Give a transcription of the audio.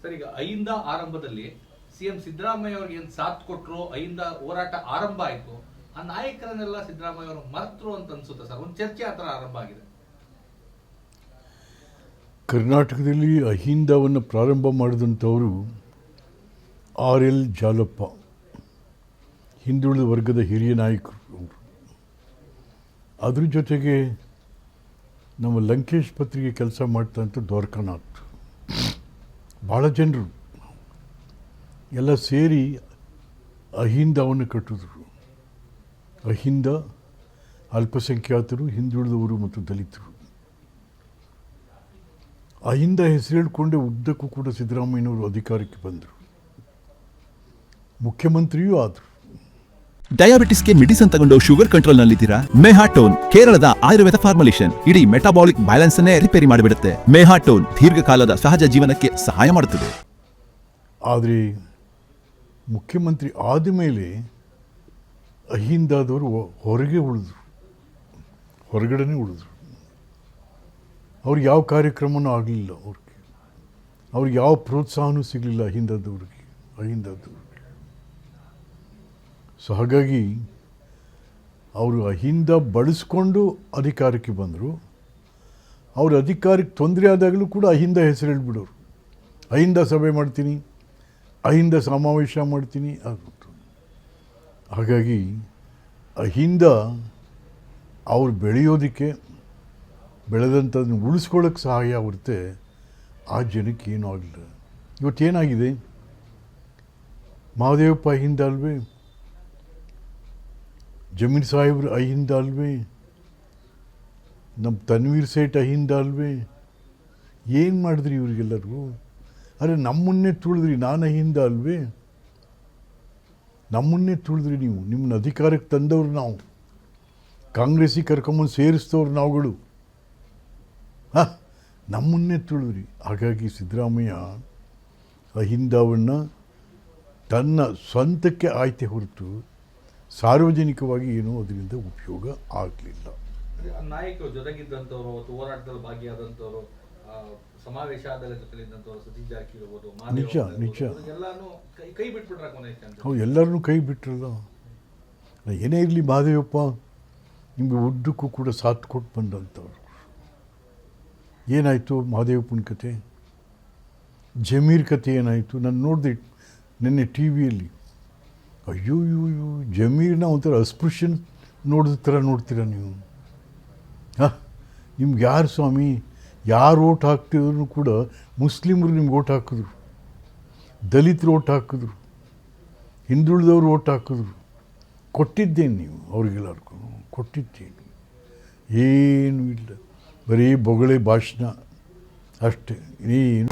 Sir, ಈಗ ಅಹಿಂದ ಆರಂಭದಲ್ಲಿ CM Siddaramaiah ಅವರಿಗೆ ಏನು ಸಾಥ್ ಕೊಟ್ಟರು, ಅಹಿಂದ ಹೋರಾಟ ಆರಂಭ ಆಯಿತು, ಆ ನಾಯಕರನ್ನೆಲ್ಲ ಸಿದ್ದರಾಮಯ್ಯ ಅವರು ಮರ್ತರು ಅಂತ ಅನ್ಸುತ್ತೆ ಸರ್. ಒಂದು ಚರ್ಚೆ ಆ ಥರ ಆರಂಭ ಆಗಿದೆ. ಕರ್ನಾಟಕದಲ್ಲಿ ಅಹಿಂದವನ್ನು ಪ್ರಾರಂಭ ಮಾಡಿದಂಥವರು RL ಜಾಲಪ್ಪ, ಹಿಂದುಳಿದ ವರ್ಗದ ಹಿರಿಯ ನಾಯಕರು ಅವರು. ಅದ್ರ ಜೊತೆಗೆ ನಮ್ಮ ಲಂಕೇಶ್ ಪತ್ರಿಕೆ ಕೆಲಸ ಮಾಡ್ತಂಥ ದ್ವಾರಕಾನಾಥ್, ಭಾಳ ಜನರು ಎಲ್ಲ ಸೇರಿ ಅಹಿಂದವನ್ನು ಕಟ್ಟಿದ್ರು. ಅಹಿಂದ ಅಲ್ಪಸಂಖ್ಯಾತರು, ಹಿಂದುಳಿದವರು ಮತ್ತು ದಲಿತರು. ಅಹಿಂದ ಹೆಸರು ಹೇಳಿಕೊಂಡೇ ಉದ್ದಕ್ಕೂ ಕೂಡ ಸಿದ್ದರಾಮಯ್ಯನವರು ಅಧಿಕಾರಕ್ಕೆ ಬಂದರು, ಮುಖ್ಯಮಂತ್ರಿಯೂ ಆದರು. ಡಯಾಬಿಟಿಸ್ಗೆ ಮೆಡಿಸಿನ್ ತಗೊಂಡು ಶುಗರ್ ಕಂಟ್ರೋಲ್ ನಲ್ಲಿದ್ದೀರಾ? ಮೆಹಾಟೋನ್, ಕೇರಳದ ಆಯುರ್ವೇದ ಫಾರ್ಮುಲೇಷನ್, ಇಡೀ ಮೆಟಾಬಾಲಿಕ್ ಬ್ಯಾಲೆನ್ಸ್ ಅನ್ನೇ ರಿಪೇರಿ ಮಾಡಿಬಿಡುತ್ತೆ. ಮೆಹಾಟೋನ್ ದೀರ್ಘಕಾಲದ ಸಹಜ ಜೀವನಕ್ಕೆ ಸಹಾಯ ಮಾಡುತ್ತದೆ. ಆದರೆ ಮುಖ್ಯಮಂತ್ರಿ ಆದಮೇಲೆ ಅಹಿಂದದವರು ಹೊರಗೆ ಉಳಿದ್ರು, ಹೊರಗಡೆನೇ ಉಳಿದ್ರು. ಅವ್ರಿಗೆ ಯಾವ ಕಾರ್ಯಕ್ರಮನೂ ಆಗಲಿಲ್ಲ, ಅವ್ರಿಗೆ ಯಾವ ಪ್ರೋತ್ಸಾಹನೂ ಸಿಗಲಿಲ್ಲ ಅಹಿಂದದವ್ರಿಗೆ. ಸೊ ಹಾಗಾಗಿ ಅವರು ಅಹಿಂದ ಬಳಸ್ಕೊಂಡು ಅಧಿಕಾರಕ್ಕೆ ಬಂದರು. ಅವ್ರ ಅಧಿಕಾರಕ್ಕೆ ತೊಂದರೆ ಆದಾಗಲೂ ಕೂಡ ಅಹಿಂದ ಹೆಸರು ಹೇಳ್ಬಿಡೋರು. ಅಹಿಂದ ಸಭೆ ಮಾಡ್ತೀನಿ, ಅಹಿಂದ ಸಮಾವೇಶ ಮಾಡ್ತೀನಿ ಆಗ್ಬಿಟ್ಟು. ಹಾಗಾಗಿ ಅಹಿಂದ ಅವ್ರು ಬೆಳೆಯೋದಕ್ಕೆ, ಬೆಳೆದಂಥದನ್ನು ಉಳಿಸ್ಕೊಳ್ಳೋಕ್ಕೆ ಸಹಾಯ ಆಗುತ್ತೆ. ಆ ಜನಕ್ಕೆ ಏನೂ ಆಗಲಿಲ್ಲ. ಇವತ್ತೇನಾಗಿದೆ, ಮಹಾದೇವಪ್ಪ ಅಹಿಂದ ಅಲ್ವೇ, ಜಮೀರ್ ಸಾಹೇಬ್ರು ಅಹಿಂದ ಅಲ್ವೇ, ನಮ್ಮ ತನ್ವೀರ್ ಸೇಠ್ ಅಹಿಂದ ಅಲ್ವೇ. ಏನು ಮಾಡಿದ್ರಿ ಇವ್ರಿಗೆಲ್ಲರಿಗೂ? ಅರೆ ನಮ್ಮನ್ನೇ ತುಳಿದ್ರಿ, ನಾನು ಅಹಿಂದ ಅಲ್ವೇ? ನಮ್ಮನ್ನೇ ತುಳಿದ್ರಿ ನೀವು. ನಿಮ್ಮನ್ನ ಅಧಿಕಾರಕ್ಕೆ ತಂದವ್ರು ನಾವು, ಕಾಂಗ್ರೆಸ್ಸಿಗೆ ಕರ್ಕೊಂಬಂದು ಸೇರಿಸ್ತವ್ರು ನಾವುಗಳು. ನಮ್ಮನ್ನೇ ತುಳಿದ್ರಿ. ಹಾಗಾಗಿ ಸಿದ್ದರಾಮಯ್ಯ ಅಹಿಂದವನ್ನು ತನ್ನ ಸ್ವಂತಕ್ಕೆ ಆಯ್ತೆ ಹೊರತು ಸಾರ್ವಜನಿಕವಾಗಿ ಏನೂ ಅದರಿಂದ ಉಪಯೋಗ ಆಗಲಿಲ್ಲ. ನಾಯಕರು ಜೊತೆಗಿದ್ದಂಥವ್ರು, ಹೋರಾಟದಲ್ಲಿ ಭಾಗಿಯಾದಂಥವ್ರು, ಸಮಾವೇಶ ಆದ ಜೊತೆಲಿದ್ದಂಥವ್ರು, ಸತೀಶ್ ಜಾರಕಿಹೊಳಿ, ನಿಜ ಎಲ್ಲಾನು ಕೈ ಬಿಟ್ಬಿಟ್ರೆ ಕೊನೆಗೆ. ಅವ್ರು ಎಲ್ಲರನ್ನೂ ಕೈ ಬಿಟ್ರಲ್ಲ. ಏನೇ ಇರಲಿ, ಮಹಾದೇವಪ್ಪ ನಿಮಗೆ ಉದ್ದಕ್ಕೂ ಕೂಡ ಸಾಥ್ ಕೊಟ್ಟು ಬಂದಂಥವ್ರು. ಏನಾಯಿತು ಮಹಾದೇವಪ್ಪನ ಕತೆ? ಜಮೀರ್ ಕತೆ ಏನಾಯಿತು? ನಾನು ನೋಡಿದೆ ನಿನ್ನೆ ಟಿ ವಿಯಲ್ಲಿ. ಅಯ್ಯೋ ಜಮೀರ್ನ ಒಂಥರ ಅಸ್ಪೃಶ್ಯನ್ ನೋಡಿದ ಥರ ನೋಡ್ತೀರ ನೀವು. ನಿಮ್ಗೆ ಯಾರು ಸ್ವಾಮಿ, ಯಾರು ಓಟ್ ಹಾಕ್ತಿದ್ರು ಕೂಡ ಮುಸ್ಲಿಮರು ನಿಮ್ಗೆ ಓಟ್ ಹಾಕಿದ್ರು, ದಲಿತರು ಓಟ್ ಹಾಕಿದ್ರು, ಹಿಂದುಳಿದವರು ಓಟ್ ಹಾಕಿದ್ರು. ಕೊಟ್ಟಿದ್ದೇನೆ ನೀವು ಅವ್ರಿಗೆಲ್ಲರಿಗೂ, ಕೊಟ್ಟಿದ್ದೇನೆ. ಏನೂ ಇಲ್ಲ, ಬರೀ ಬೊಗಳೆ ಭಾಷಣ ಅಷ್ಟೇ, ಏನು